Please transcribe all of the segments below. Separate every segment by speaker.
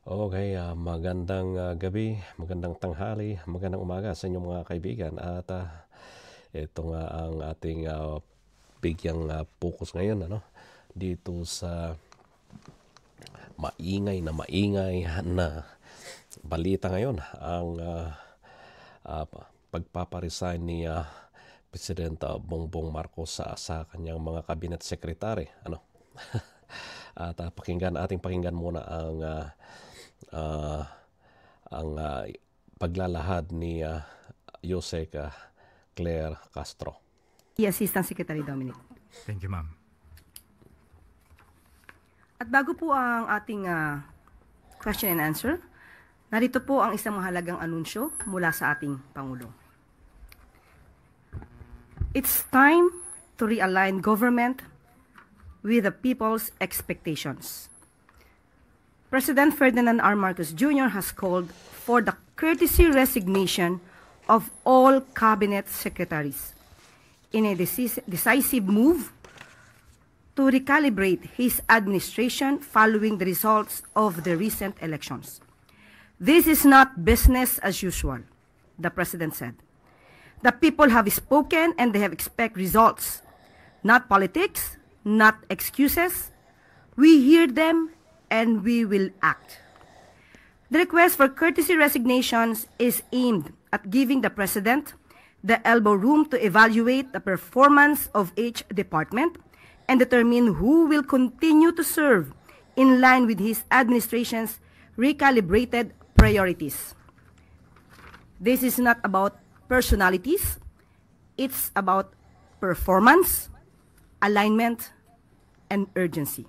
Speaker 1: Okay, magandang gabi, magandang tanghali, magandang umaga sa inyong mga kaibigan. At ito nga ang ating bigyang focus ngayon dito sa maingay na balita ngayon, ang pagpaparesign ni President Bongbong Marcos sa kanyang mga cabinet secretary. At ating pakinggan muna ang paglalahad ni Yusek Claire Castro.
Speaker 2: Assistant Secretary Dominic.
Speaker 3: Thank you, ma'am.
Speaker 2: At bago po ang ating question and answer, narito po ang isang mahalagang anunsyo mula sa ating Pangulo. It's time to realign government with the people's expectations. President Ferdinand R. Marcos Jr. has called for the courtesy resignation of all cabinet secretaries in a decisive move to recalibrate his administration following the results of the recent elections. This is not business as usual, the President said. The people have spoken and they have expect results, not politics, not excuses. We hear them and we will act. The request for courtesy resignations is aimed at giving the President the elbow room to evaluate the performance of each department and determine who will continue to serve in line with his administration's recalibrated priorities. This is not about personalities, it's about performance, alignment, and urgency.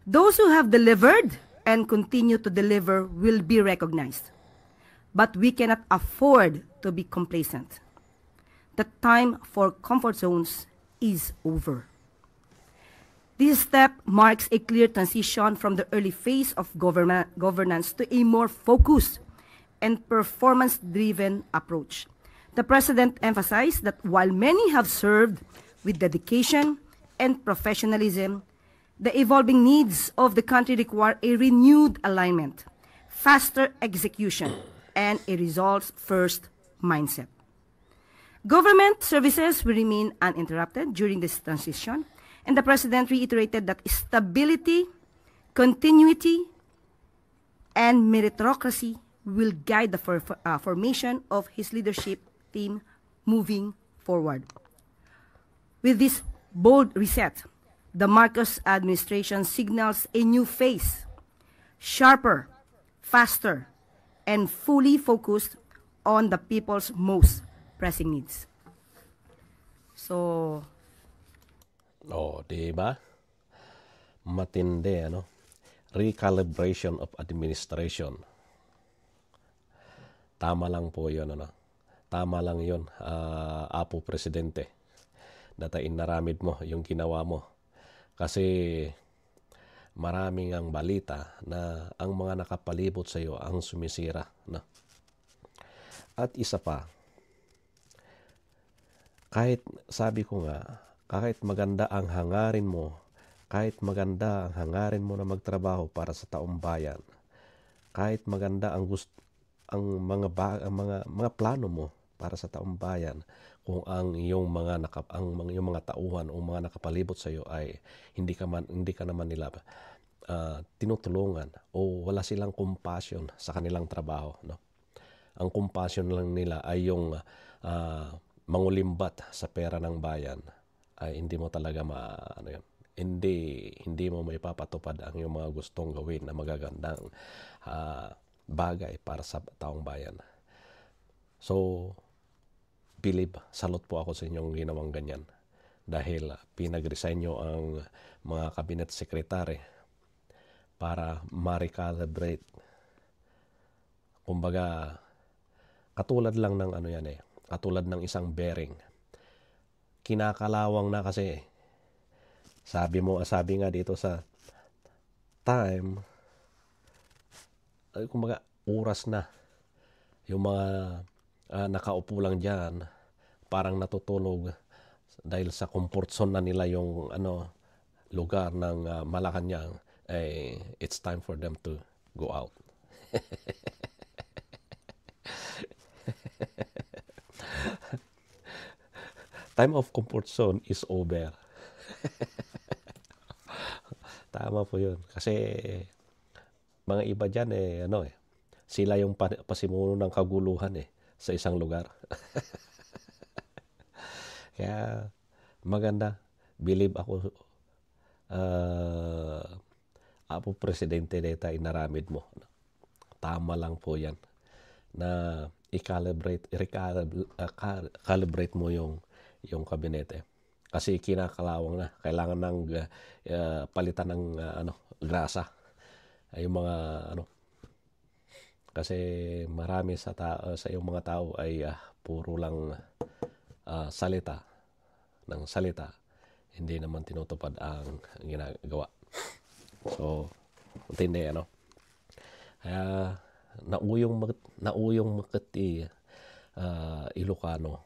Speaker 2: Those who have delivered and continue to deliver will be recognized. But we cannot afford to be complacent. The time for comfort zones is over. This step marks a clear transition from the early phase of governance to a more focused and performance-driven approach. The President emphasized that while many have served with dedication and professionalism, the evolving needs of the country require a renewed alignment, faster execution, and a results-first mindset. Government services will remain uninterrupted during this transition, and the President reiterated that stability, continuity, and meritocracy will guide the formation of his leadership team moving forward. With this bold reset, the Marcos administration signals a new phase, sharper, faster, and fully focused on the people's most pressing needs. So,
Speaker 1: di ba? Matindi, Recalibration of administration. Tama lang po 'yon, Tama lang 'yon, Apo Presidente. Datain naramid mo yung ginawa mo. Kasi maraming ang balita na ang mga nakapalibot sa iyo ang sumisira, At isa pa, kahit sabi ko nga, kahit maganda ang hangarin mo, na magtrabaho para sa taong bayan, kahit maganda ang mga plano mo para sa taong bayan, kung ang iyong mga tauhan o mga nakapalibot sa iyo ay hindi ka naman nila tinutulungan o wala silang compassion sa kanilang trabaho, Ang compassion lang nila ay yung mangulimbat sa pera ng bayan, ay hindi mo talaga hindi mo maipapatupad ang iyong mga gustong gawin na magagandang bagay para sa taong bayan. So, salot po ako sa inyong ginawang ganyan dahil pinag-resign nyo ang mga cabinet secretary para ma-recalibrate. Kumbaga, katulad lang ng katulad ng isang bearing. Kinakalawang na kasi. Sabi nga dito sa time, kumbaga oras na. Yung mga nakaupo lang dyan, parang natutulog dahil sa comfort zone na nila yung lugar ng Malacanang, it's time for them to go out. Time of comfort zone is over. Tama po yun. Kasi mga iba dyan sila yung pasimuno ng kaguluhan sa isang lugar. Kaya maganda, believe ako, Apo Presidente deta inaramid mo. Tama lang po yan na calibrate mo yung kabinete. Kasi kinakalawang na, kailangan ng palitan ng grasa. Ay yung mga kasi marami sa yung mga tao ay puro lang salita ng salita, hindi naman tinutupad ang ginagawa. So, intindi kaya nauyong makati Ilocano.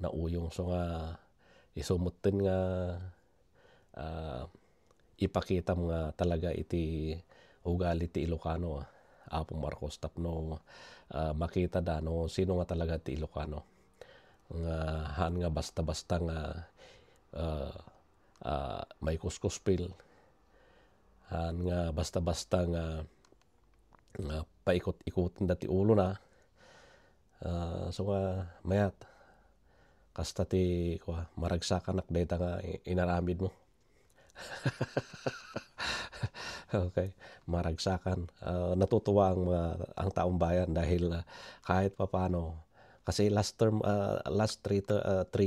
Speaker 1: Nauyong so nga isumutin nga ipakita nga talaga iti ugali ti Ilocano. Apo Marcos tapno makita no sino nga talaga ti Ilocano. Nga han nga basta-basta nga may kuskuspil. Han nga basta-basta nga paikot-ikotin dati ulo na. So nga mayat kasta ti maragsakan data nga inaramid mo. Okay, maragsakan. Natutuwa ang taong bayan dahil kahit papaano kasi last 3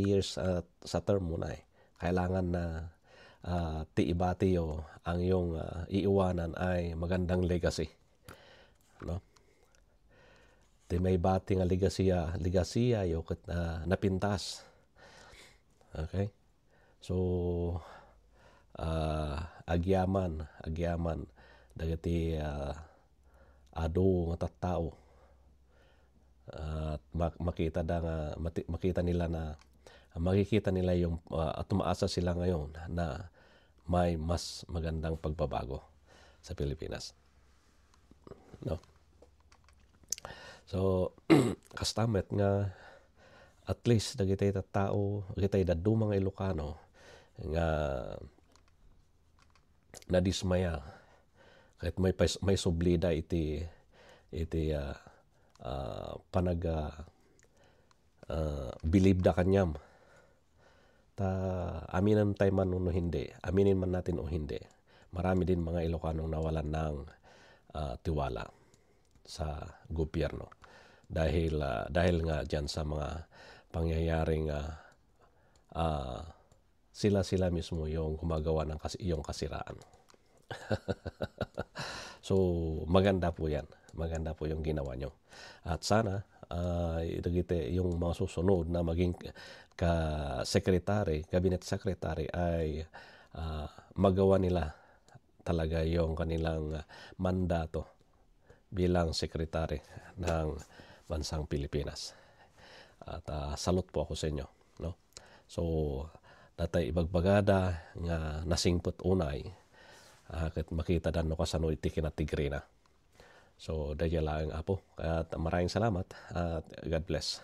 Speaker 1: years sa term mo na kailangan na ti ang iyong iiwanan ay magandang legacy, no? Ti may bati nga legacy yo ket napintas. Okay, so agyaman dagiti ado nga tattao at makikita nila yung at tumaasa sila ngayon na may mas magandang pagbabago sa Pilipinas, no? So kastamet nga at least dagiti tattao dagiti daduma nga Ilocano nga nadismaya kahit may sublida iti believe da kanyam ta aminan tayo man o hindi, aminin man natin o hindi, marami din mga Ilocanong nawalan ng tiwala sa gobyerno dahil nga dyan sa mga pangyayaring sila mismo yung gumagawa ng iyong kasiraan. So maganda po yan, maganda po yung ginawa nyo at sana yung mga susunod na maging cabinet secretary ay magawa nila talaga yung kanilang mandato bilang secretary ng bansang Pilipinas. At salute po ako sa inyo, no? So datay ibagbagada nga nasingput unay ket makita dan no kasano iti kinatigrina. So daya lang apo at maraming salamat at God bless.